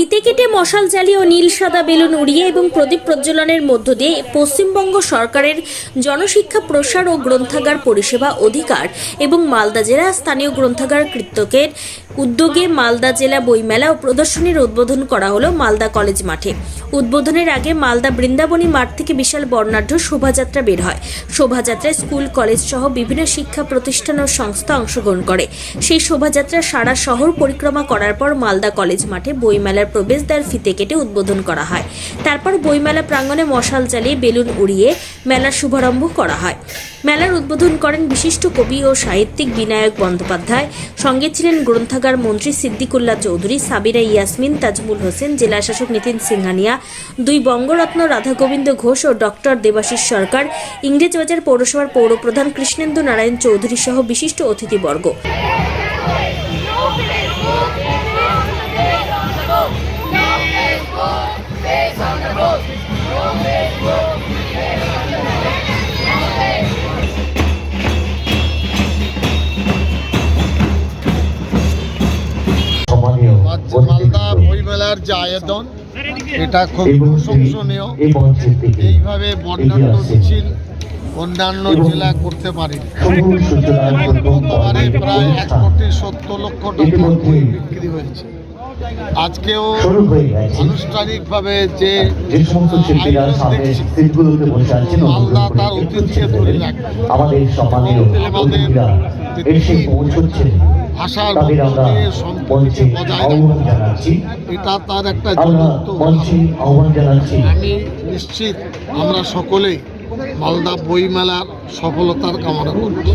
ফিতে কেটে মশাল জ্বালিয়ে ও নীল সাদা বেলুন উড়িয়ে এবং প্রদীপ প্রজ্বলনের মধ্য দিয়ে পশ্চিমবঙ্গ সরকারের জনশিক্ষা প্রসার ও গ্রন্থাগার পরিষেবা অধিকার এবং মালদা জেলা স্থানীয় গ্রন্থাগার কর্তৃপক্ষের উদ্যোগে মালদা জেলা বইমেলা ও প্রদর্শনীর উদ্বোধন করা হলো মালদা কলেজ মাঠে। উদ্বোধনের আগে মালদা বৃন্দাবনী মাঠ থেকে বিশাল বর্ণাঢ্য শোভাযাত্রা বের হয়। শোভাযাত্রায় স্কুল, কলেজ সহ বিভিন্ন শিক্ষা প্রতিষ্ঠান ও সংস্থা অংশগ্রহণ করে। সেই শোভাযাত্রা সারা শহর পরিক্রমা করার পর মালদা কলেজ মাঠে বইমেলার প্রবেশদ্বার ফিতে কেটে উদ্বোধন করা হয়। তারপর বইমেলা প্রাঙ্গণে মশাল জ্বালিয়ে বেলুন উড়িয়ে মেলার শুভারম্ভ করা হয়। মেলার উদ্বোধন করেন বিশিষ্ট কবি ও সাহিত্যিক বিনায়ক বন্দ্যোপাধ্যায়। সঙ্গে ছিলেন গ্রন্থাগার মন্ত্রী সিদ্দিকুল্লাহ চৌধুরী, সাবিরা ইয়াসমিন, তাজমুল হোসেন, জেলা শাসক নিতিন সিংহানিয়া, দুই বঙ্গরত্ন রাধা গোবিন্দ ঘোষ ও ডক্টর দেবাশিস সরকার, ইংরেজবাজার পৌরসভার পৌরপ্রধান কৃষ্ণেন্দু নারায়ণ চৌধুরী সহ বিশিষ্ট অতিথিবর্গ। মালদা বইমেলার যে আয়োজন, এটা খুব প্রশংসনীয়। এইভাবে বর্ণাঢ্য মিছিল অন্যান্য জেলা করতে পারে। গতবারে প্রায় 1,70,00,000 টাকা বই বিক্রি হয়েছে। আজকেও আনুষ্ঠানিকভাবে যে মালদা তার অতিথিকে ধরে রাখবে, আমাদের ভাষার মধ্যে সম্পর্কে বজায় রাখবে, এটা তার একটা জ্বলন্ত উদাহরণ। আমি নিশ্চিত আমরা সকলেই মালদা বইমেলার সফলতার কামনা করছি।